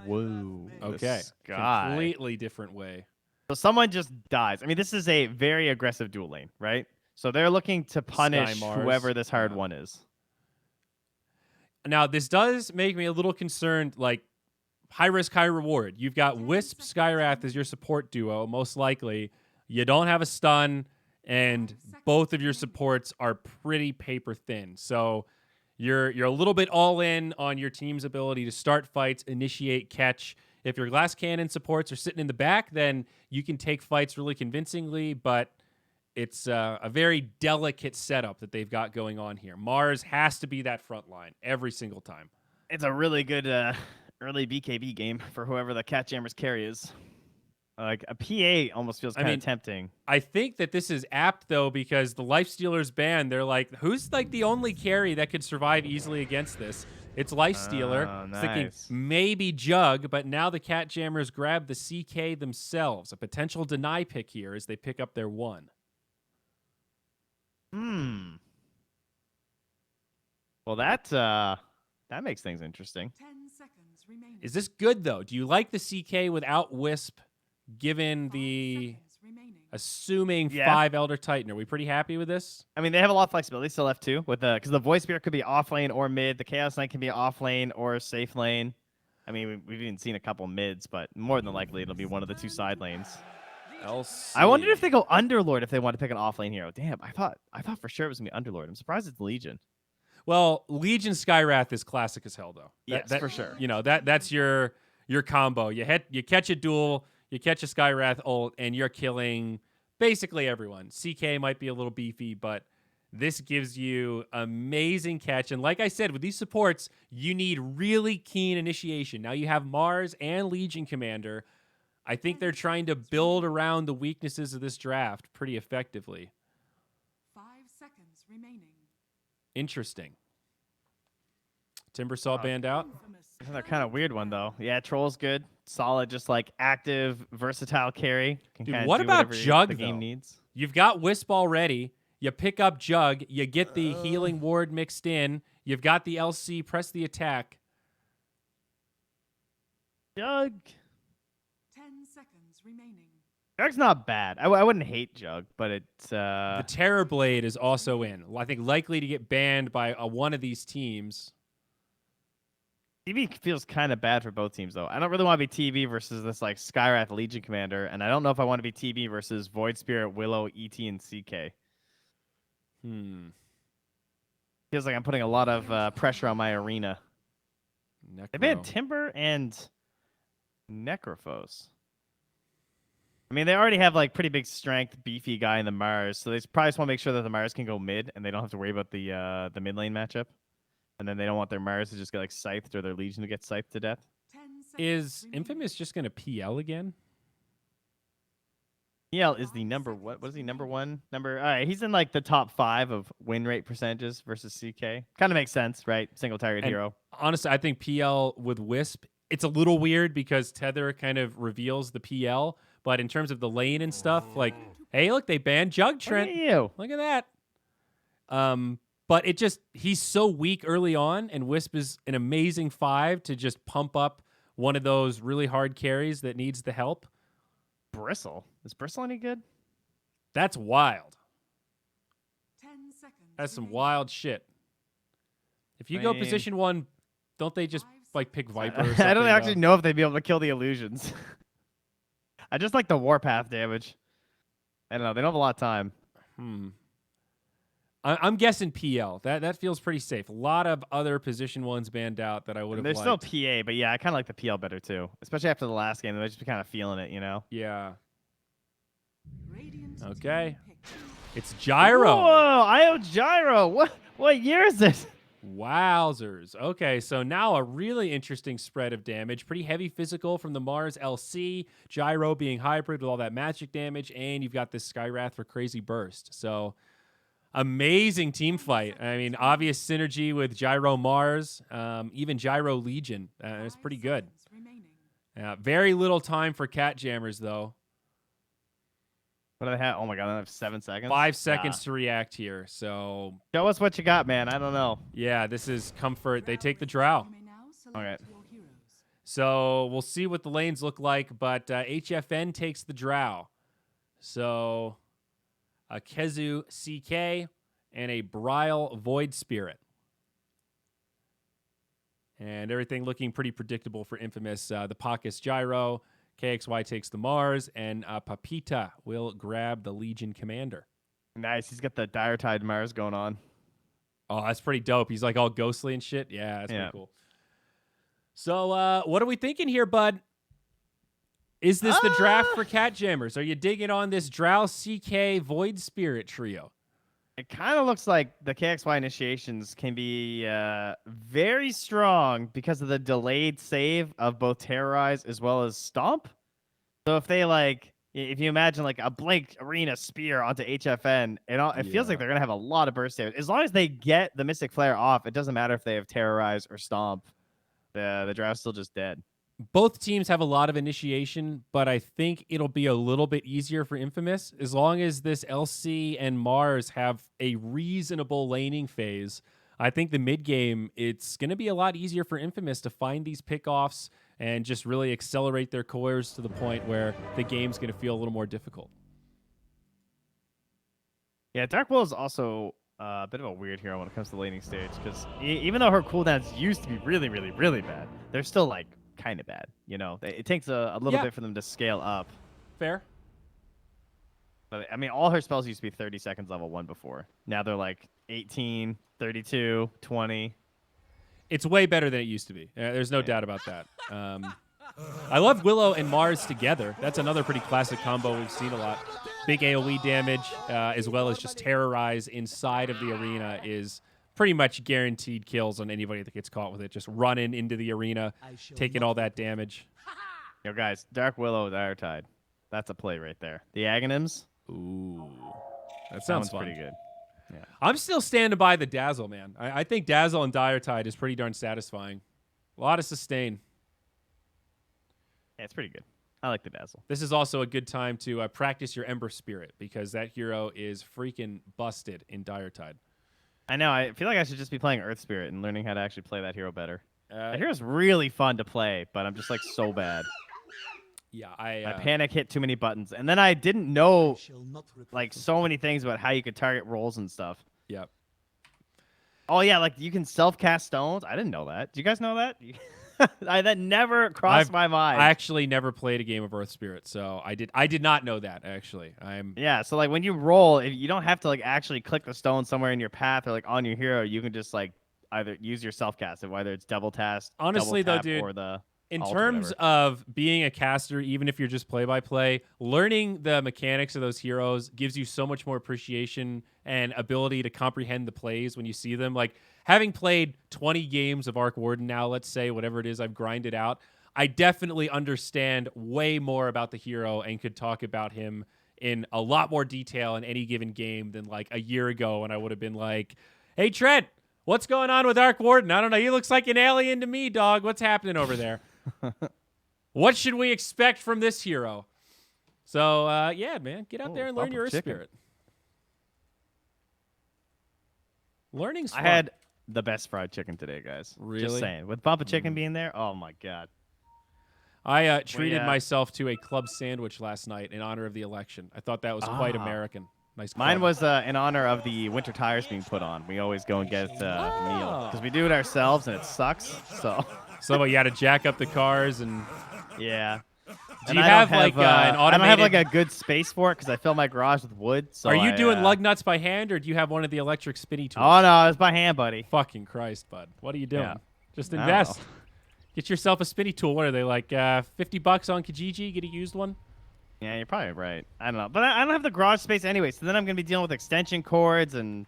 Whoa. Okay. This guy. Completely different way. So someone just dies. I mean, this is a very aggressive dual lane, right? So they're looking to punish Mars. whoever this hard one is. Now, this does make me a little concerned, like, high risk, high reward. You've got Wisp, Skywrath as your support duo, most likely. You don't have a stun, and both of your supports are pretty paper thin. So you're a little bit all in on your team's ability to start fights, initiate, catch. If your glass cannon supports are sitting in the back, then you can take fights really convincingly, but it's a very delicate setup that they've got going on here. Mars has to be that front line every single time. It's a really good early BKB game for whoever the catJAMMERS carry is. Like, a PA almost feels kind of tempting. I think that this is apt, though, because the Lifestealer's ban, they're like, who's like the only carry that could survive easily against this? It's Lifestealer. Oh, nice. Thinking maybe Jug, but now the catJAMMERS grab the CK themselves. A potential deny pick here as they pick up their 1. Well, that makes things interesting. 10 seconds remaining. Is this good, though? Do you like the CK without Wisp, given the assuming 5 Elder Titan? Are we pretty happy with this? I mean, they have a lot of flexibility still left, too, with because the Void Spirit could be off lane or mid. The Chaos Knight can be off lane or safe lane. I mean, we've even seen a couple mids, but more than likely it'll be one of the 2 side lanes. I wondered if they go Underlord if they want to pick an offlane hero. Damn, I thought for sure it was gonna be Underlord. I'm surprised it's Legion. Well, Legion Skywrath is classic as hell, though. Yes, for sure. You know, that's your combo. You catch a duel, you catch a Skywrath ult, and you're killing basically everyone. CK might be a little beefy, but this gives you amazing catch. And like I said, with these supports, you need really keen initiation. Now you have Mars and Legion Commander. I think they're trying to build around the weaknesses of this draft pretty effectively. 5 seconds remaining. Interesting. Timbersaw banned out. Another kind of weird one, though. Yeah, Troll's good. Solid, just like active, versatile carry. Dude, what about Jug, the game though? needs. You've got Wisp already. You pick up Jug. You get the healing ward mixed in. You've got the LC. Press the attack. Jug. 10 seconds remaining. Jug's not bad. I wouldn't hate Jug, but it's... The Terror Blade is also in. I think likely to get banned by one of these teams. TV feels kind of bad for both teams, though. I don't really want to be TV versus this like Skywrath Legion Commander, and I don't know if I want to be TV versus Void Spirit, Willow, ET, and CK. Feels like I'm putting a lot of pressure on my arena. They banned Timber and Necrophos. I mean, they already have like pretty big strength, beefy guy in the Mars, so they probably just want to make sure that the Mars can go mid, and they don't have to worry about the mid lane matchup. And then they don't want their Mars to just get like scythed or their Legion to get scythed to death. Is Infamous just going to PL again? PL is the number what? What is he? Number 1? All right, he's in like the top 5 of win rate percentages versus CK. Kind of makes sense, right? Single target hero. Honestly, I think PL with Wisp, it's a little weird because Tether kind of reveals the PL. But in terms of the lane and stuff, like, hey, look, they banned Jug Trent. Look at that. But he's so weak early on, and Wisp is an amazing 5 to just pump up one of those really hard carries that needs the help. Bristle. Is Bristle any good? That's wild. 10 seconds. That's some wild shit. If you go position 1, don't they just like pick Viper or something? I don't actually know if they'd be able to kill the illusions. I just like the warpath damage. I don't know. They don't have a lot of time. I'm guessing PL. That feels pretty safe. A lot of other position 1s banned out that I would have liked. There's still PA, but yeah, I kind of like the PL better too. Especially after the last game. They just be kind of feeling it, you know? Yeah. Okay. It's Gyro. Whoa, IO Gyro. What year is this? Wowzers. Okay, so now a really interesting spread of damage. Pretty heavy physical from the Mars LC. Gyro being hybrid with all that magic damage. And you've got this Skywrath for crazy burst. So amazing team fight. I mean, obvious synergy with Gyro Mars. Even Gyro Legion. It's pretty good. Very little time for catJAMMERS, though. What do they have? Oh my god, they have 7 seconds. 5 seconds to react here. So show us what you got, man. I don't know. Yeah, this is comfort. They take the drow. Okay. So we'll see what the lanes look like, but HFN takes the drow. So a Kezu CK and a Brile Void Spirit. And everything looking pretty predictable for Infamous. The Pacus Gyro, KXY takes the Mars, and Papita will grab the Legion Commander. Nice. He's got the Dire Tide Mars going on. Oh, that's pretty dope. He's like all ghostly and shit. Yeah, that's pretty cool. So what are we thinking here, bud? Is this the draft for catJAMMERS? Are you digging on this Drow CK Void Spirit trio? It kind of looks like the KXY initiations can be very strong because of the delayed save of both Terrorize as well as Stomp. So if they if you imagine like a Blink Arena Spear onto HFN, it feels like they're going to have a lot of burst damage. As long as they get the Mystic Flare off, it doesn't matter if they have Terrorize or Stomp. The Drow's still just dead. Both teams have a lot of initiation, but I think it'll be a little bit easier for Infamous as long as this LC and Mars have a reasonable laning phase. I think the mid game, it's going to be a lot easier for Infamous to find these pickoffs and just really accelerate their cores to the point where the game's going to feel a little more difficult. Yeah, Dark Will is also a bit of a weird hero when it comes to the laning stage because even though her cooldowns used to be really, really, really bad, they're still like kind of bad. You know, it takes a little bit for them to scale up. Fair. But I mean, all her spells used to be 30 seconds level 1 before. Now they're like 18, 32, 20. It's way better than it used to be. There's no doubt about that. I love Willow and Mars together. That's another pretty classic combo we've seen a lot. Big AoE damage, as well as just Terrorize inside of the arena is pretty much guaranteed kills on anybody that gets caught with it. Just running into the arena, taking all that damage. Yo, guys, Dark Willow, Dire Tide. That's a play right there. The Aghanims. Ooh. That sounds fun. Pretty good. Yeah. I'm still standing by the Dazzle, man. I think Dazzle and Dire Tide is pretty darn satisfying. A lot of sustain. Yeah, it's pretty good. I like the Dazzle. This is also a good time to practice your Ember Spirit because that hero is freaking busted in Dire Tide. I know. I feel like I should just be playing Earth Spirit and learning how to actually play that hero better. That hero's really fun to play, but I'm just like so bad. Yeah, I panic hit too many buttons, and then I didn't know like so many things about how you could target rolls and stuff. Yep. Oh yeah, like you can self-cast stones. I didn't know that. Do you guys know that? That never crossed my mind. I actually never played a game of Earth Spirit, so I did not know that actually. Yeah, so like when you roll, you don't have to like actually click the stone somewhere in your path or like on your hero. You can just like either use your self-cast, whether it's double tap, honestly double tap, though, dude, or the in alt, terms of being a caster, even if you're just play-by-play, learning the mechanics of those heroes gives you so much more appreciation and ability to comprehend the plays when you see them. Like, having played 20 games of Arc Warden now, let's say, whatever it is I've grinded out, I definitely understand way more about the hero and could talk about him in a lot more detail in any given game than like a year ago when I would have been like, hey, Trent, what's going on with Arc Warden? I don't know. He looks like an alien to me, dog. What's happening over there? What should we expect from this hero? So, yeah, man, get out there and learn your Earth Spirit. Learning's fun. I had the best fried chicken today, guys. Really? Just saying. With Bump of Chicken being there, oh my god. I treated myself to a club sandwich last night in honor of the election. I thought that was quite American. Nice. Mine club. was in honor of the winter tires being put on. We always go and get a meal because we do it ourselves and it sucks. So you had to jack up the cars and yeah. Do you have like an automated? I don't have like a good space for it because I fill my garage with wood. So are you doing lug nuts by hand or do you have one of the electric spinny tools? Oh no, it's by hand, buddy. Fucking Christ, bud. What are you doing? Yeah. Just invest. Get yourself a spinny tool. What are they like? $50 on Kijiji? Get a used one. Yeah, you're probably right. I don't know, but I don't have the garage space anyway. So then I'm gonna be dealing with extension cords and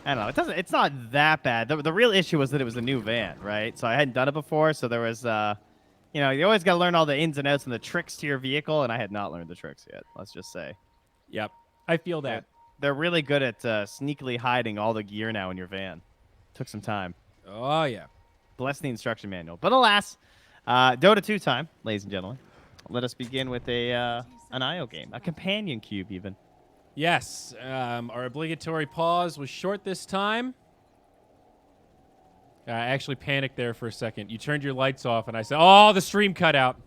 I don't know. It's not that bad. The real issue was that it was a new van, right? So I hadn't done it before, so there was you know, you always got to learn all the ins and outs and the tricks to your vehicle, and I had not learned the tricks yet, let's just say. Yep. I feel that. They're really good at sneakily hiding all the gear now in your van. Took some time. Oh, yeah. Bless the instruction manual. But alas, Dota 2 time, ladies and gentlemen. Let us begin with an IO game, a companion cube even. Yes. Our obligatory pause was short this time. I actually panicked there for a second. You turned your lights off, and I said, "Oh, the stream cut out,"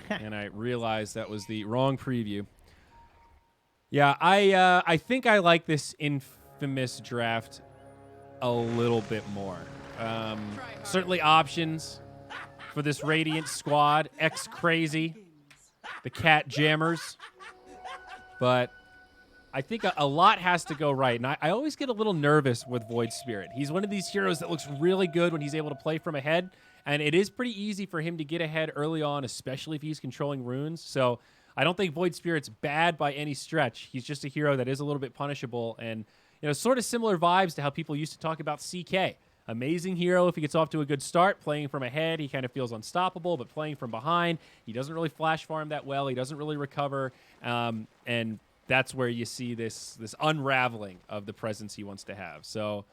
and I realized that was the wrong preview. Yeah, I think I like this infamous draft a little bit more. Certainly options for this Radiant squad. X Crazy, the catJAMMERS, but I think a lot has to go right, and I always get a little nervous with Void Spirit. He's one of these heroes that looks really good when he's able to play from ahead, and it is pretty easy for him to get ahead early on, especially if he's controlling runes. So I don't think Void Spirit's bad by any stretch. He's just a hero that is a little bit punishable, and sort of similar vibes to how people used to talk about CK. Amazing hero if he gets off to a good start. Playing from ahead, he kind of feels unstoppable, but playing from behind, he doesn't really flash farm that well. He doesn't really recover, and that's where you see this unraveling of the presence he wants to have. So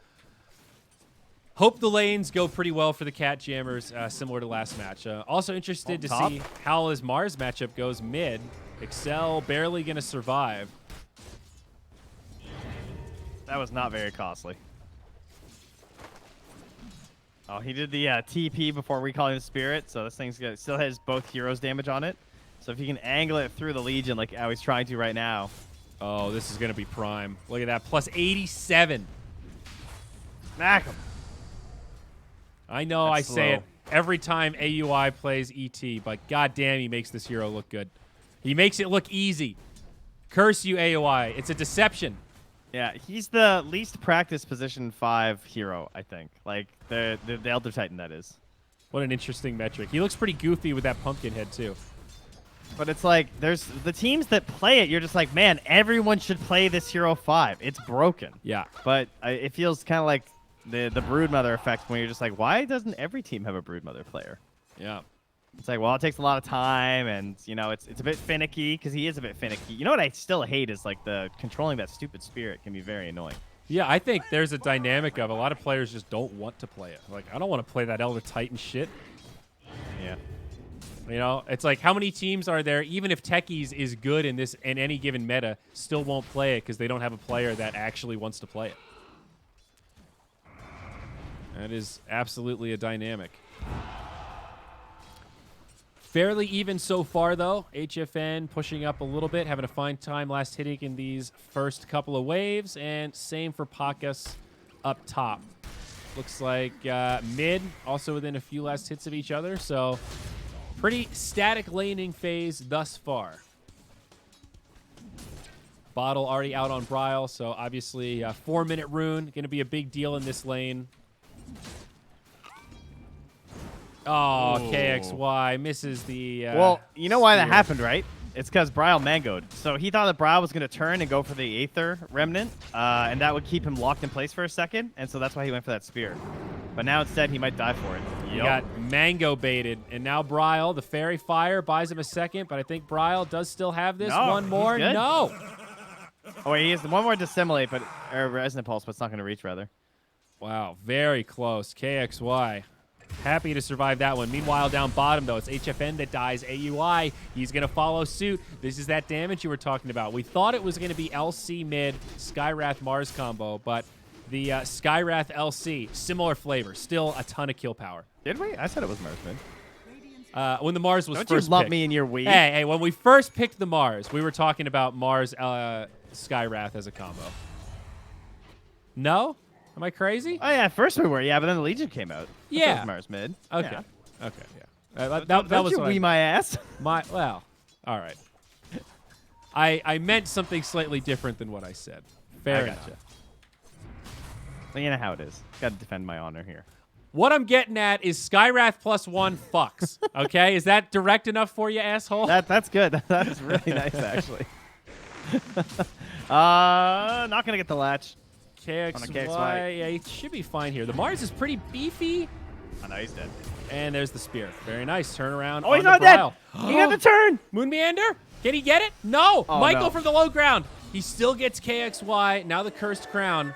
hope the lanes go pretty well for the catJAMMERS, similar to last match. Also interested to see how his Mars matchup goes mid. Excel barely going to survive. That was not very costly. Oh, he did the TP before recalling the Spirit, so this thing's still has both heroes damage on it. So if you can angle it through the Legion like how he's trying to right now. Oh, this is going to be prime. Look at that. Plus 87. Smack him. I know That's I say slow. it every time AUI plays ET, but goddamn, he makes this hero look good. He makes it look easy. Curse you, AUI. It's a deception. Yeah, he's the least practiced position 5 hero, I think. Like, the Elder Titan, that is. What an interesting metric. He looks pretty goofy with that pumpkin head, too. But it's like, there's the teams that play it, you're just like, man, everyone should play this hero 5. It's broken. Yeah. But it feels kind of like the Broodmother effect when you're just like, why doesn't every team have a Broodmother player? Yeah. It's like, well, it takes a lot of time, and, it's a bit finicky, because he is a bit finicky. You know what I still hate is, like, the controlling that stupid Spirit can be very annoying. Yeah, I think there's a dynamic of a lot of players just don't want to play it. Like, I don't want to play that Elder Titan shit. Yeah. It's like, how many teams are there, even if Techies is good in any given meta, still won't play it because they don't have a player that actually wants to play it. That is absolutely a dynamic. Fairly even so far, though. HFN pushing up a little bit, having a fine time last hitting in these first couple of waves, and same for Pakas up top. Looks like mid also within a few last hits of each other, so pretty static laning phase thus far. Bottle already out on Bryle, so obviously 4-minute rune, going to be a big deal in this lane. Oh, Ooh. KXY misses the... well, you know why that spear. happened, right? It's because Bryle mangoed. So he thought that Bryle was going to turn and go for the Aether Remnant, and that would keep him locked in place for a second, and so that's why he went for that spear. But now instead, he might die for it. He got mango baited, and now Bryle, the Fairy Fire, buys him a second, but I think Bryle does still have this. No, One more? he's good. No! Oh, wait, he has one more Dissimulate, or Resonant Pulse, but it's not going to reach, rather. Wow, very close. KXY. Happy to survive that one. Meanwhile, down bottom, though, it's HFN that dies. AUI, he's going to follow suit. This is that damage you were talking about. We thought it was going to be LC mid, Skywrath Mars combo, but the Skywrath LC, similar flavor. Still a ton of kill power. Did we? I said it was Mars mid. When the Mars was Don't first you lump picked. me in your weed? Hey, when we first picked the Mars, we were talking about Mars Skywrath as a combo. No? Am I crazy? Oh, yeah, at first we were, yeah, but then the Legion came out. Yeah. That was Mars mid. Okay. Yeah. Okay, yeah. That Don't was you what wee my ass? well, all right. I meant something slightly different than what I said. Fair I enough. gotcha. Well, you know how it is. Got to defend my honor here. What I'm getting at is Skywrath +1 fucks. Okay? Is that direct enough for you, asshole? That's good. That is really nice, actually. Not going to get the latch. KXY, yeah, he should be fine here. The Mars is pretty beefy. Oh, no, he's dead. And there's the spear. Very nice. Turnaround. Oh, he's on not the dead. Bryle. He got the turn. Moon Meander? Can he get it? No. Oh, Michael no. from the low ground. He still gets KXY. Now the Cursed Crown.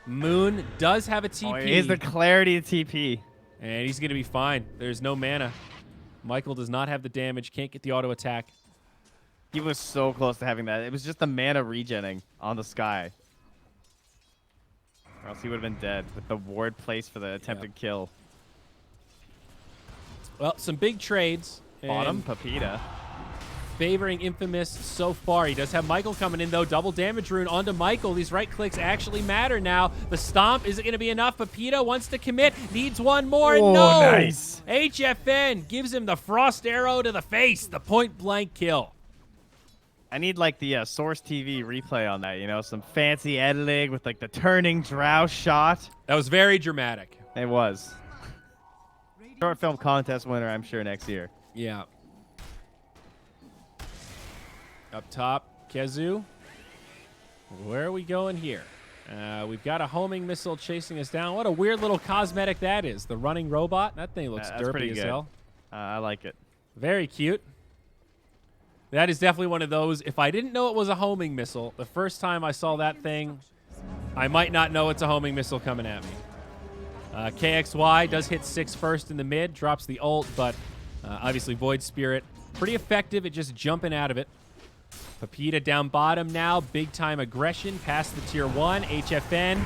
Moon does have a TP. Oh, he has the clarity of TP. And he's going to be fine. There's no mana. Michael does not have the damage. Can't get the auto attack. He was so close to having that. It was just the mana regenning on the sky. Or else he would have been dead with the ward placed for the attempted kill. Well, some big trades. Bottom, and Pepita. favoring Infamous so far. He does have Michael coming in, though. Double damage rune onto Michael. These right clicks actually matter now. The stomp, is it going to be enough? Pepita wants to commit. Needs one more. Oh, No! nice. HFN gives him the frost arrow to the face. The point-blank kill. I need like the Source TV replay on that, you know, some fancy editing with like the turning drow shot. That was very dramatic. It was. Short film contest winner, I'm sure, next year. Yeah. Up top, Kezu. Where are we going here? We've got a homing missile chasing us down. What a weird little cosmetic that is. The running robot. That thing looks That's pretty derpy as good. hell. I like it. Very cute. That is definitely one of those. If I didn't know it was a homing missile, the first time I saw that thing, I might not know it's a homing missile coming at me. KXY does hit 6 first in the mid, drops the ult, but obviously Void Spirit, pretty effective at just jumping out of it. Pepita down bottom now, big time aggression past the tier 1. HFN,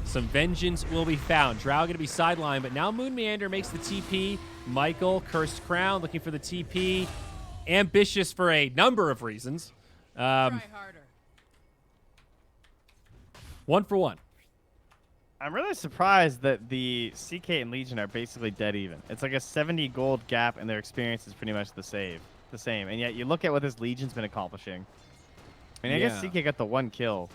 some vengeance will be found. Drow going to be sidelined, but now Moon Meander makes the TP. Michael, Cursed Crown, looking for the TP. Ambitious for a number of reasons. Try harder. 1 for 1. I'm really surprised that the CK and Legion are basically dead even. It's like a 70 gold gap, and their experience is pretty much the same. And yet you look at what this Legion's been accomplishing. I mean, I guess Yeah. CK got the 1 kill.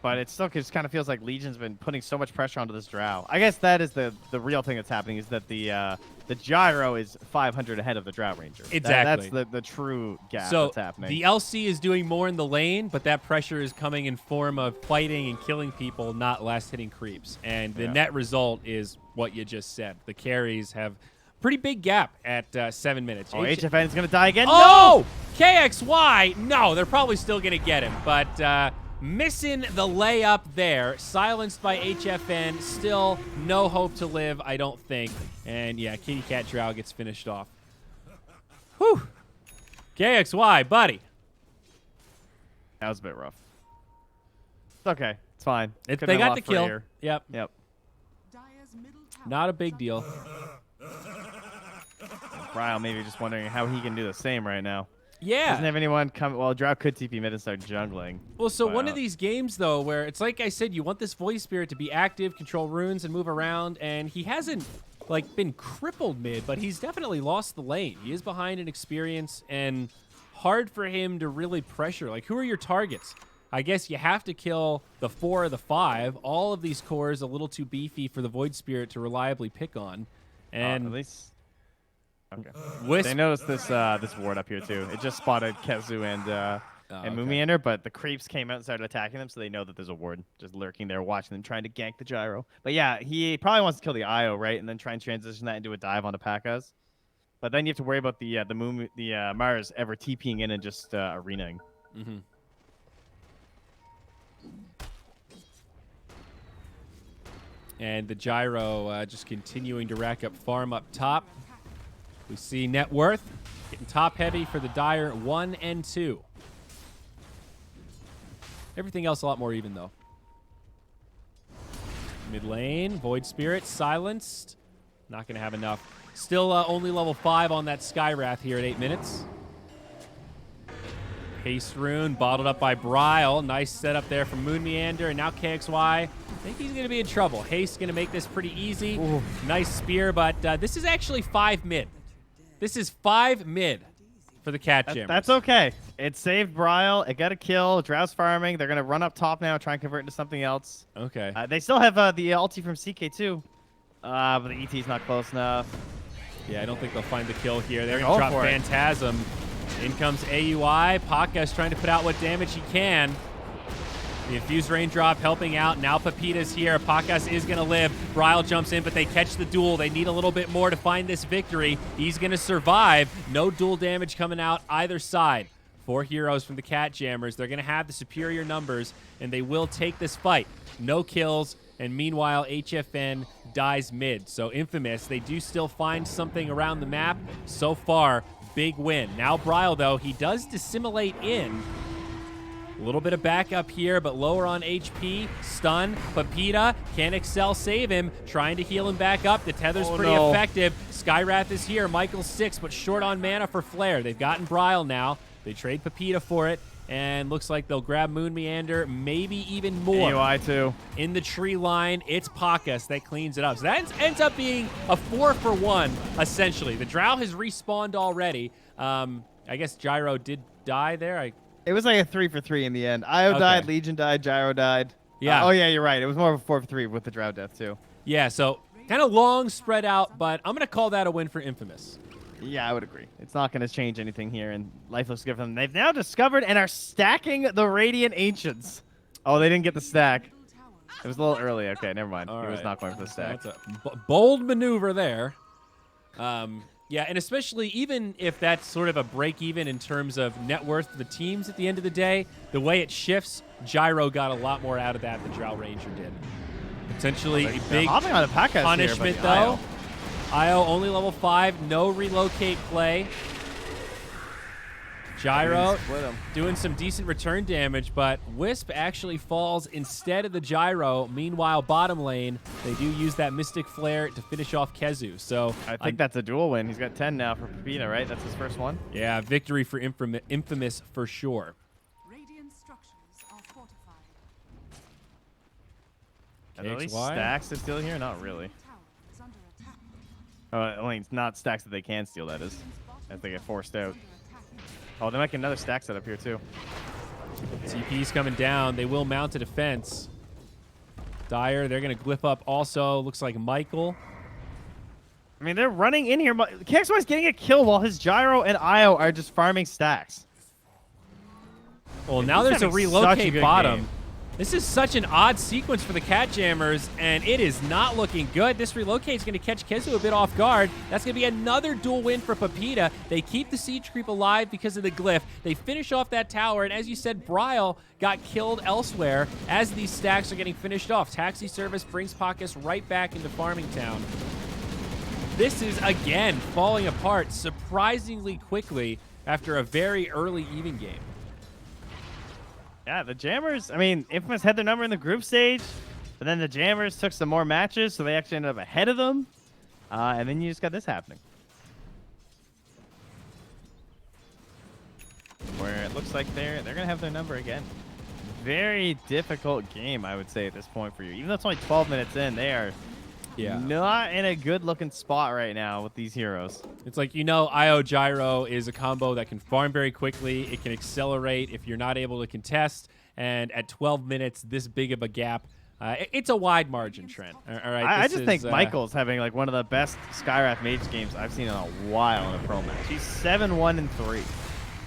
But it still just kind of feels like Legion's been putting so much pressure onto this Drow. I guess that is the real thing that's happening, is that the Gyro is 500 ahead of the Drow Ranger. Exactly. That's the true gap So that's happening. the LC is doing more in the lane, but that pressure is coming in form of fighting and killing people, not last hitting creeps. And the net result is what you just said. The carries have pretty big gap at 7 minutes. Oh, HFN is going to die again. Oh! KXY! No, they're probably still going to get him, but missing the layup there. Silenced by HFN. Still no hope to live, I don't think. And yeah, Kitty Cat Drow gets finished off. Whew. KXY, buddy. That was a bit rough. It's okay. It's fine. They Could've been a got lot the kill. freer. Yep. Yep. Dire's middle tower Not a big deal. Ryle maybe just wondering how he can do the same right now. Yeah. Doesn't have anyone come. Well, Drow could TP mid and start jungling. Well, so But, one of these games, though, where it's like I said, you want this Voice Spirit to be active, control runes, and move around, and he hasn't, like, been crippled mid, but he's definitely lost the lane. He is behind in experience, and hard for him to really pressure. Like, who are your targets? I guess you have to kill the 4 or the 5. All of these cores a little too beefy for the Void Spirit to reliably pick on. And at least. Okay. Wisp, They noticed this this ward up here too. It just spotted Kezu and Mumiander, but the creeps came out and started attacking them, so they know that there's a ward just lurking there, watching them, trying to gank the Gyro. But yeah, he probably wants to kill the IO, right, and then try and transition that into a dive onto P.A.K.A.s. But then you have to worry about the Mars ever TPing in and just arenaing. Mm-hmm. And the Gyro just continuing to rack up farm up top. We see net worth getting top heavy for the Dire 1 and 2. Everything else a lot more even, though. Mid lane, Void Spirit silenced. Not going to have enough. Still only level 5 on that Skywrath here at 8 minutes. Haste Rune bottled up by Bryle. Nice setup there from Moon Meander. And now KXY. I think he's going to be in trouble. Haste going to make this pretty easy. Ooh. Nice spear, but this is actually 5 mid. This is 5 mid for the catJAMMERS. That's okay. It saved Bryle. It got a kill. Drow's farming. They're going to run up top now, try and convert into something else. Okay. They still have the ulti from CK too. But the ET's not close enough. Yeah, I don't think they'll find the kill here. They're Go going to drop for it. Phantasm. In comes AUI. P.A.K.A.'s trying to put out what damage he can. The Infused Raindrop helping out. Now Pepita's here. P.A.K.A.'s is going to live. Bryle jumps in, but they catch the duel. They need a little bit more to find this victory. He's going to survive. No duel damage coming out either side. 4 heroes from the catJAMMERS. They're going to have the superior numbers, and they will take this fight. No kills, and meanwhile, HFN dies mid. So Infamous, they do still find something around the map. So far, big win. Now Bryle, though, he does dissimulate in. A little bit of backup here, but lower on HP. Stun. Pepita. Can Excel save him? Trying to heal him back up. The tether's pretty effective. Skywrath is here. Michael's 6, but short on mana for Flare. They've gotten Brile now. They trade Pepita for it. And looks like they'll grab Moon Meander, maybe even more. AUI too. In the tree line, it's Pakas that cleans it up. So that ends up being a 4-for-1, essentially. The Drow has respawned already. I guess Gyro did die there. It was like a 3-for-3 in the end. Io died, Legion died, Gyro died. Yeah. Oh, yeah, you're right. It was more of a 4-for-3 with the Drow death, too. Yeah, so kind of long spread out, but I'm going to call that a win for Infamous. Yeah, I would agree. It's not going to change anything here, and life looks good for them. They've now discovered and are stacking the Radiant Ancients. Oh, they didn't get the stack. It was a little early. Okay, never mind. He was not going for the stack. That's a bold maneuver there. Yeah, and especially even if that's sort of a break-even in terms of net worth for the teams at the end of the day, the way it shifts, Gyro got a lot more out of that than Drow Ranger did. Potentially a big hopping on a Pakas punishment, here, though. Io only level 5, no relocate play. Gyro doing some decent return damage, but Wisp actually falls instead of the Gyro. Meanwhile, bottom lane, they do use that Mystic Flare to finish off Kezu. So I think that's a dual win. He's got 10 now for Pepita, right? That's his first one? Yeah, victory for Infamous for sure. Radiant structures are fortified. Are there at least KXY? stacks to steal here? Not really. Tower is under attack. I mean, it's not stacks that they can steal, that is. As they get forced out. Under attack. Oh, they might get another stack set up here, too. TP's coming down. They will mount a defense. Dire, they're going to glyph up also. Looks like Michael. I mean, they're running in here. KXY is getting a kill while his Gyro and Io are just farming stacks. Well, now He's there's a having such a relocate good bottom. game. This is such an odd sequence for the catJAMMERS, and it is not looking good. This relocate is going to catch Kezu a bit off guard. That's going to be another dual win for Pepita. They keep the siege creep alive because of the glyph. They finish off that tower, and as you said, Brile got killed elsewhere as these stacks are getting finished off. Taxi service brings Pakas right back into Farming Town. This is, again, falling apart surprisingly quickly after a very early even game. Yeah, the Jammers, I mean, Infamous had their number in the group stage, but then the Jammers took some more matches, so they actually ended up ahead of them. And then you just got this happening. Where it looks like they're going to have their number again. Very difficult game, I would say, at this point for you. Even though it's only 12 minutes in, they are not in a good-looking spot right now with these heroes. It's like, you know, Io Gyro is a combo that can farm very quickly. It can accelerate if you're not able to contest. And at 12 minutes, this big of a gap, it's a wide margin, Trent. All right, I just think Michael's having like one of the best Skywrath Mage games I've seen in a while in a pro match. He's 7-1-3.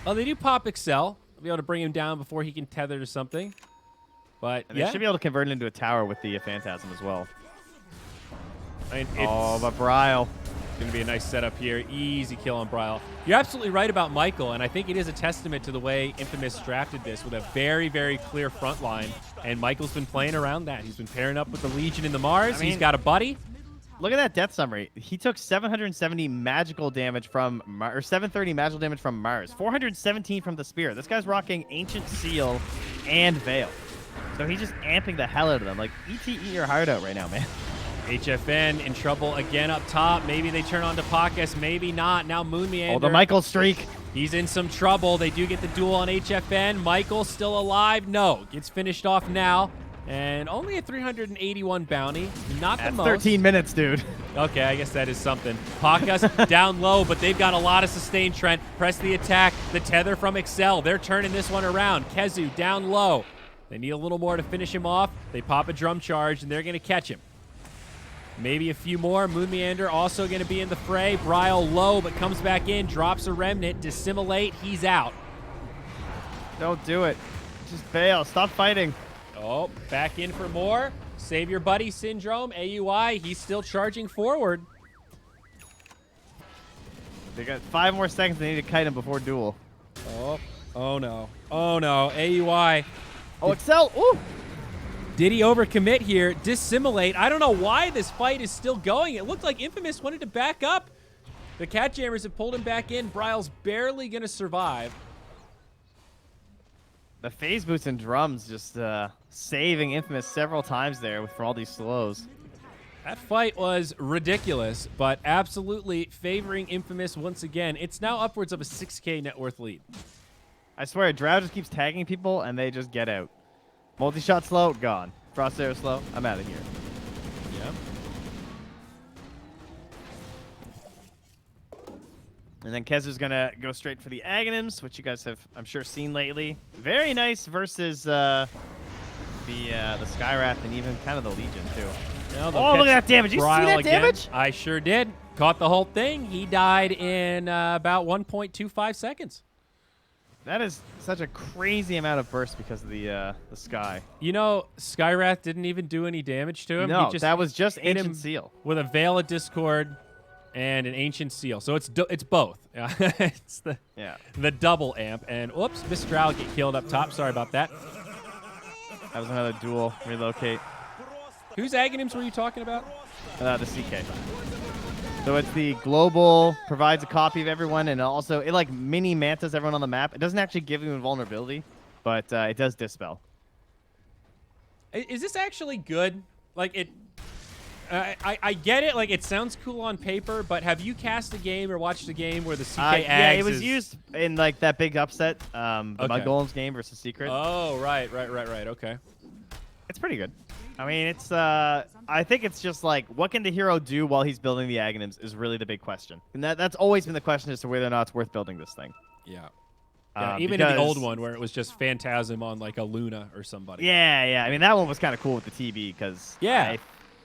Well, they do pop Excel. They'll be able to bring him down before he can tether to something. But And they should be able to convert it into a tower with the Phantasm as well. I mean, But Brile. Going to be a nice setup here. Easy kill on Brile. You're absolutely right about Michael, and I think it is a testament to the way Infamous drafted this with a very, very clear front line. And Michael's been playing around that. He's been pairing up with the Legion and the Mars. He's got a buddy. Look at that death summary. He took 770 magical damage from Mars, or 730 magical damage from Mars, 417 from the Spear. This guy's rocking Ancient Seal and Veil. So he's just amping the hell out of them. Like, eat your heart out right now, man. HFN in trouble again up top. Maybe they turn on to Pakas, maybe not. Now Moon Meander. Oh, the Michael streak. He's in some trouble. They do get the duel on HFN. Michael still alive? No. Gets finished off now. And only a 381 bounty. Not the most. 13 minutes, dude. Okay, I guess that is something. Pakas down low, but they've got a lot of sustain, Trent. Press the attack. The tether from Excel. They're turning this one around. Kezu down low. They need a little more to finish him off. They pop a drum charge, and they're going to catch him. Maybe a few more. Moon Meander also going to be in the fray. Brile low, but comes back in, drops a remnant. Dissimulate, he's out. Don't do it. Just bail. Stop fighting. Oh, back in for more. Save your buddy Syndrome. AUI, he's still charging forward. They got 5 more seconds. They need to kite him before duel. Oh no. Oh no. AUI. Oh, Excel. Ooh. Did he overcommit here? Dissimulate. I don't know why this fight is still going. It looked like Infamous wanted to back up. The catJAMMERS have pulled him back in. Brile's barely going to survive. The phase boots and drums just saving Infamous several times there for all these slows. That fight was ridiculous, but absolutely favoring Infamous once again. It's now upwards of a 6K net worth lead. I swear, Drow just keeps tagging people and they just get out. Multi-shot slow, gone. Frost arrow slow, I'm out of here. Yep. And then Kezu's gonna go straight for the Aghanims, which you guys have, I'm sure, seen lately. Very nice versus the Skywrath and even kind of the Legion too. Now Oh, look at that damage! You see Bryle that again. damage? I sure did. Caught the whole thing. He died in about 1.25 seconds. That is such a crazy amount of burst because of the Sky. You know, Skywrath didn't even do any damage to him. No, he just that was just hit him Ancient Seal. with a Veil of Discord and an Ancient Seal. So it's both. It's the double amp. And whoops, Miss Drow get killed up top. Sorry about that. That was another duel relocate. Whose Aghanims were you talking about? The CK. So it's the global, provides a copy of everyone, and also it like mini mantas everyone on the map. It doesn't actually give you invulnerability, but it does dispel. Is this actually good? Like it. I get it. Like it sounds cool on paper, but have you cast a game or watched a game where the CK Yeah, it Aghs was is... used in like that big upset, the Mud Okay. Golems game versus Secret. Oh, right. Okay. It's pretty good. I mean, it's I think it's just like, what can the hero do while he's building the Aghanims is really the big question. And that's always been the question as to whether or not it's worth building this thing. Yeah. Yeah, even in the because- old one where it was just Phantasm on like a Luna or somebody. Yeah. I mean, that one was kind of cool with the TB because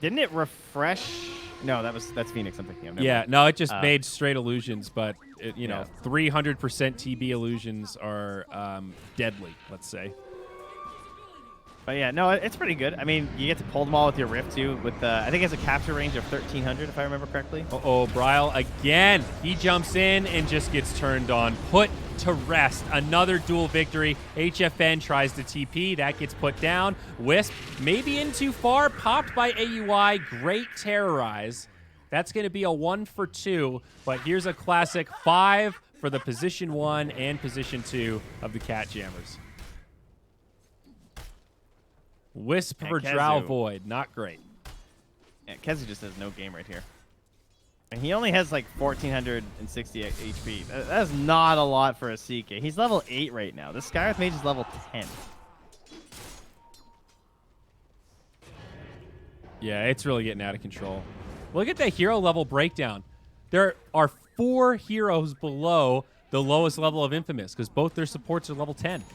didn't it refresh? No, that's Phoenix I'm thinking of. Never Yeah, mind. no, it just made straight illusions, but it, you Yeah. know, 300% TB illusions are deadly, let's say. But yeah, no, it's pretty good. I mean, you get to pull them all with your Rift too. With I think it has a capture range of 1300 if I remember correctly. Uh-oh, Bryle again. He jumps in and just gets turned on. Put to rest. Another duel victory. HFN tries to TP. That gets put down. Wisp maybe in too far. Popped by AUI. Great terrorize. That's going to be a 1 for 2. But here's a classic 5 for the position 1 and position 2 of the catJAMMERS. Wisp And for Kezu. Drow Void. Not great. Yeah, Kezu just has no game right here. And he only has like 1460 HP. That's not a lot for a CK. He's level 8 right now. This Skywrath Mage is level 10. Yeah, it's really getting out of control. Look at the hero level breakdown. There are 4 heroes below the lowest level of Infamous because both their supports are level 10.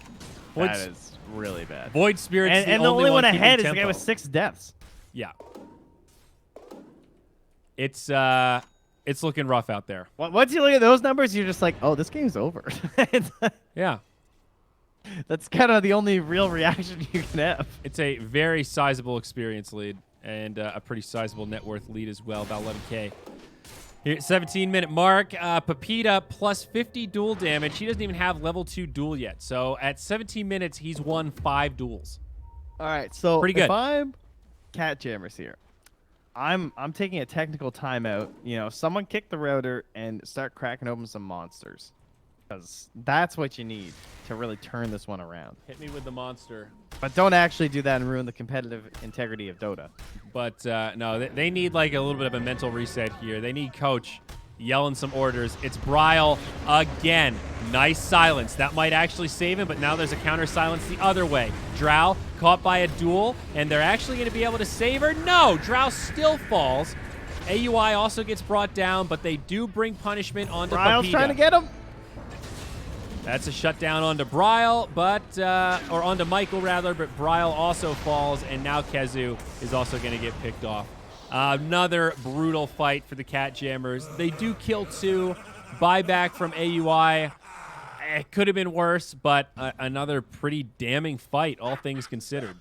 That is really bad. Void Spirit's And the only one keeping ahead is the tempo. guy with 6 deaths. Yeah. It's looking rough out there. Once you look at those numbers, you're just like, oh, this game's over. Yeah. That's kind of the only real reaction you can have. It's a very sizable experience lead and a pretty sizable net worth lead as well, about 11K. Here, 17-minute mark. Pepita plus 50 duel damage. He doesn't even have level 2 duel yet. So at 17 minutes, he's won 5 duels. All right, so Pretty good. if I'm catJAMMERS here, I'm taking a technical timeout. You know, someone kick the router and start cracking open some monsters, because that's what you need to really turn this one around. Hit me with the monster. But don't actually do that and ruin the competitive integrity of Dota. But no, they need like a little bit of a mental reset here. They need coach yelling some orders. It's Bryle again. Nice silence. That might actually save him, but now there's a counter silence the other way. Drow caught by a duel, and they're actually going to be able to save her. No, Drow still falls. AUI also gets brought down, but they do bring punishment onto Bryle's Pepita. trying to get him. That's a shutdown onto Bryle, or onto Michael rather, but Bryle also falls, and now Kezu is also going to get picked off. Another brutal fight for the catJAMMERS. They do kill 2. Buyback from AUI. It could have been worse, but another pretty damning fight, all things considered.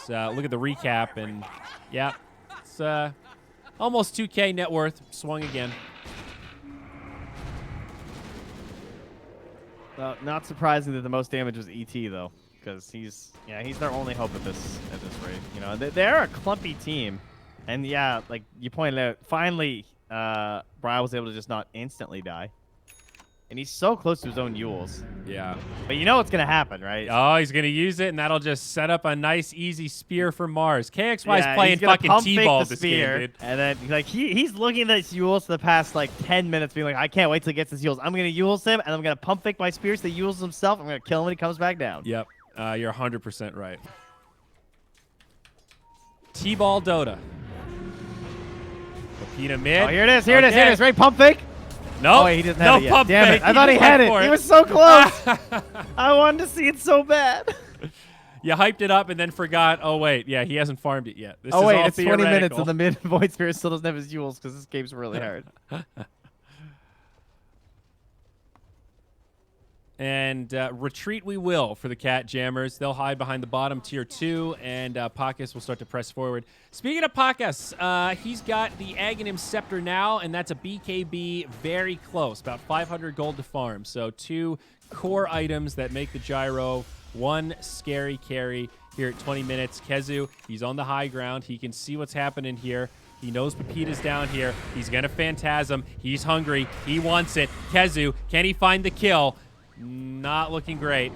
So look at the recap, and yeah, it's almost 2K net worth. Swung again. Not surprising that the most damage was ET though, because he's their only hope at this rate. You know, they're a clumpy team, and yeah, like you pointed out, finally, Bryle was able to just not instantly die. And he's so close to his own Yules. Yeah. But you know what's going to happen, right? Oh, he's going to use it, and that'll just set up a nice, easy spear for Mars. KXY is Yeah, playing he's gonna fucking pump fake T-ball the this spear, game, dude. and then like he's looking at this Yules for the past like 10 minutes, being like, I can't wait till he gets his Yules. I'm gonna Yules him, and I'm gonna pump fake my spears to Yules himself. I'm gonna kill him when he comes back down. Yep, you're 100% right. T-ball Dota. Pepita mid. Oh, here it is. Here it is. Here it is. Ready? Pump fake. Nope. Oh, wait, he doesn't have it yet. Pump Damn fake. it! I thought he just had went it. for He was so close. I wanted to see it so bad. You hyped it up and then forgot. Oh wait, yeah, he hasn't farmed it yet. This Oh is wait, all it's 20 minutes theoretical. and the mid Void Spirit still doesn't have his Yules because this game's really hard. And retreat we will for the catJAMMERS. They'll hide behind the bottom tier 2, and Pakis will start to press forward. Speaking of Pakis, he's got the Aghanim Scepter now, and that's a BKB very close, about 500 gold to farm. So 2 core items that make the gyro 1 scary carry here at 20 minutes. Kezu, he's on the high ground. He can see what's happening here. He knows Pepita's down here. He's going to Phantasm. He's hungry. He wants it. Kezu, can he find the kill? Not looking great.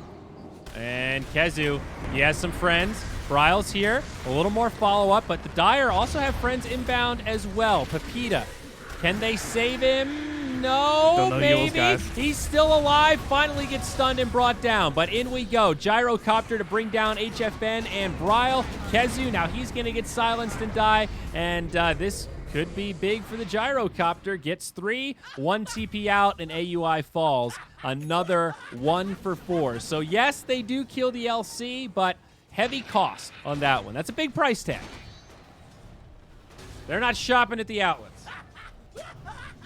And Kezu, he has some friends. Bryle's here. A little more follow-up, but the Dire also have friends inbound as well. Pepita, can they save him? No, Don't know maybe. Yules, guys. He's still alive. Finally gets stunned and brought down. But in we go. Gyrocopter to bring down HFN and Bryle. Kezu, now he's going to get silenced and die. And this could be big for the Gyrocopter. Gets 3, 1 TP out, and AUI falls. Another 1 for 4. So yes, they do kill the LC, but heavy cost on that one. That's a big price tag. They're not shopping at the outlets.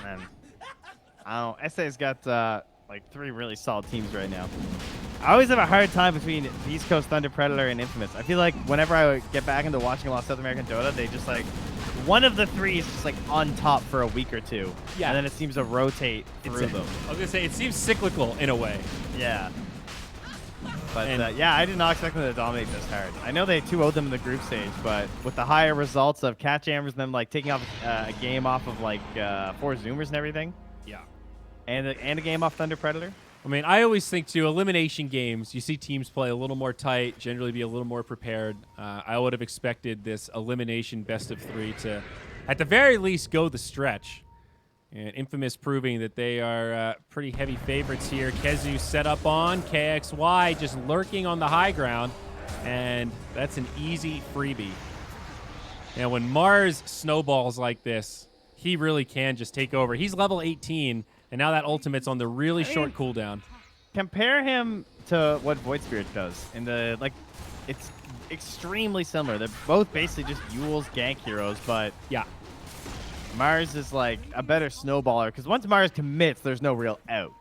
Man, I don't know. SA's got like 3 really solid teams right now. I always have a hard time between East Coast Thunder Predator and Infamous. I feel like whenever I get back into watching a lot of South American Dota, they just like one of the 3 is just like on top for a week or 2. Yeah. And then it seems to rotate through them. I was gonna say it seems cyclical in a way. Yeah. But And- yeah, I did not expect them to dominate this hard. I know they 2-0'd them in the group stage, but with the higher results of catJAMMERS and them like taking off a game off of like 4 Zoomers and everything, Yeah. and a game off Thunder Predator. I mean, I always think, too, elimination games, you see teams play a little more tight, generally be a little more prepared. I would have expected this elimination best-of-3 to, at the very least, go the stretch. And Infamous proving that they are pretty heavy favorites here. Kezu set up on, KXY just lurking on the high ground, and that's an easy freebie. And when Mars snowballs like this, he really can just take over. He's level 18, and now that ultimate's on the really short cooldown. Compare him to what Void Spirit does. In the like, it's extremely similar. They're both basically just Yules gank heroes, but Yeah. Mars is like a better snowballer because once Mars commits, there's no real out.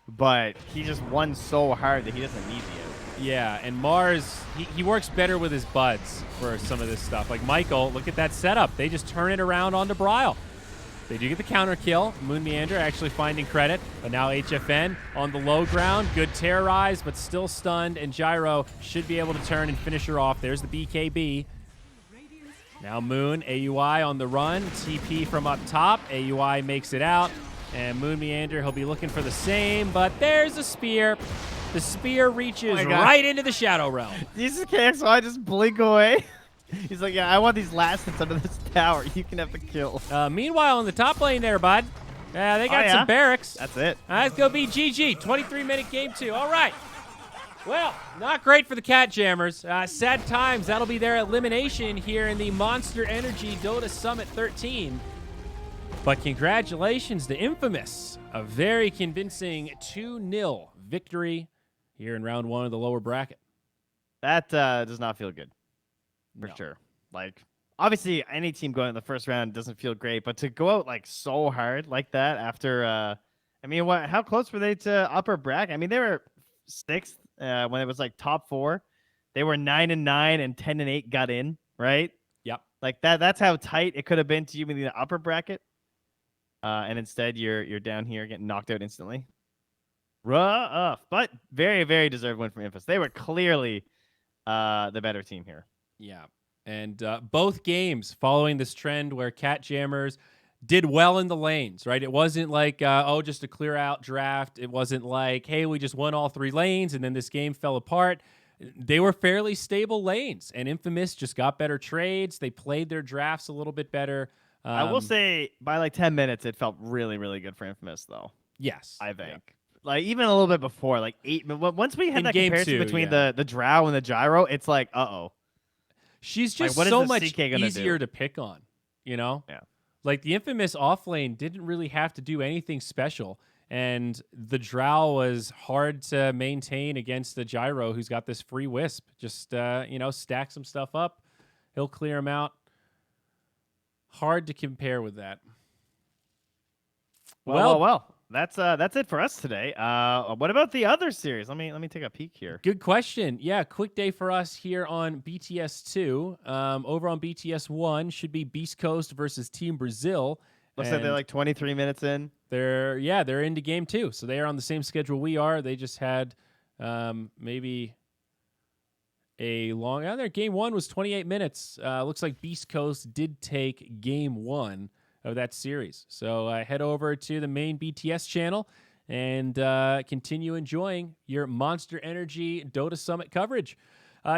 But he just won so hard that he doesn't need the out. Yeah, and Mars, he works better with his buds for some of this stuff. Like Michael, look at that setup. They just turn it around onto Bryle. They do get the counter kill. Moon Meander actually finding credit, but now HFN on the low ground. Good terrorize, but still stunned, and Gyro should be able to turn and finish her off. There's the BKB. Now Moon, AUI on the run. TP from up top. AUI makes it out, and Moon Meander, he'll be looking for the same, but there's a spear. The spear reaches my God. right into the Shadow Realm. Jesus KXY just blink away. He's like, yeah, I want these last hits under this tower. You can have the kill. Meanwhile, in the top lane there, bud, they got yeah? some barracks. That's it. Let's go be GG. 23-minute game 2. All right. Well, not great for the catJAMMERS. Sad times. That'll be their elimination here in the Monster Energy Dota Summit 13. But congratulations to Infamous. A very convincing 2-0 victory here in round 1 of the lower bracket. That does not feel good. For No. sure. Like, obviously, any team going in the first round doesn't feel great, but to go out like so hard like that after, I mean, how close were they to upper bracket? I mean, they were 6th when it was like top 4. They were 9-9 and 10-8 got in, right? Yep. Like that's how tight it could have been to you in the upper bracket. And instead, you're down here getting knocked out instantly. Rough, but very, very deserved win from Infamous. They were clearly the better team here. Yeah. And both games following this trend where catJAMMERS did well in the lanes, right? It wasn't like, oh, just a clear out draft. It wasn't like, hey, we just won all 3 lanes and then this game fell apart. They were fairly stable lanes, and Infamous just got better trades. They played their drafts a little bit better. I will say by like 10 minutes, it felt really, really good for Infamous, though. Yes. I think. Yeah. Like, even a little bit before, like 8 minutes. Once we had In that game comparison 2, between yeah. the Drow and the Gyro, it's like, uh-oh. She's Like, just what is so the much CK gonna easier do? to pick on, you know? Yeah. Like, the Infamous offlane didn't really have to do anything special, and the Drow was hard to maintain against the Gyro, who's got this free wisp. Just, stack some stuff up. He'll clear him out. Hard to compare with that. Well. That's it for us today. What about the other series? Let me take a peek here. Good question. Yeah, quick day for us here on BTS 2. Over on BTS 1 should be Beast Coast versus Team Brazil. Looks like they're And like 23 minutes in. they're into game 2, so they are on the same schedule we are. They just had maybe a long. Their game 1 was 28 minutes. Looks like Beast Coast did take game 1 of that series. So head over to the main BTS channel and continue enjoying your Monster Energy Dota Summit coverage.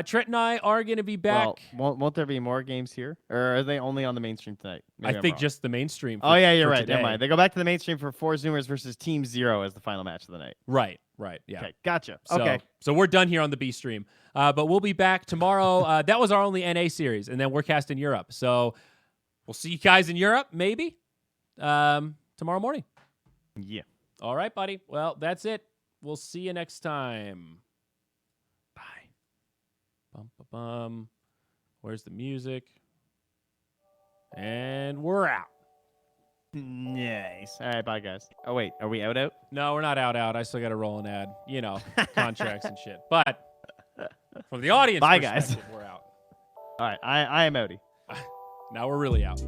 Trent and I are going to be back. Well, won't there be more games here, or are they only on the mainstream tonight? Maybe I I'm think wrong. just the mainstream. Oh yeah, you're for right. Today. Never mind. They go back to the mainstream for 4 Zoomers versus Team 0 as the final match of the night. Right. Yeah. Okay, gotcha. So, Okay. So we're done here on the B stream. But we'll be back tomorrow. That was our only NA series, and then we're casting Europe. So we'll see you guys in Europe, maybe, tomorrow morning. Yeah. All right, buddy. Well, that's it. We'll see you next time. Bye. Bum, bum, bum. Where's the music? And we're out. Nice. All right, bye guys. Oh wait, are we out? No, we're not out. I still got to roll an ad. You know, contracts and shit. But from the audience Bye, guys. perspective, we're out. All right, I am outie. Now we're really out.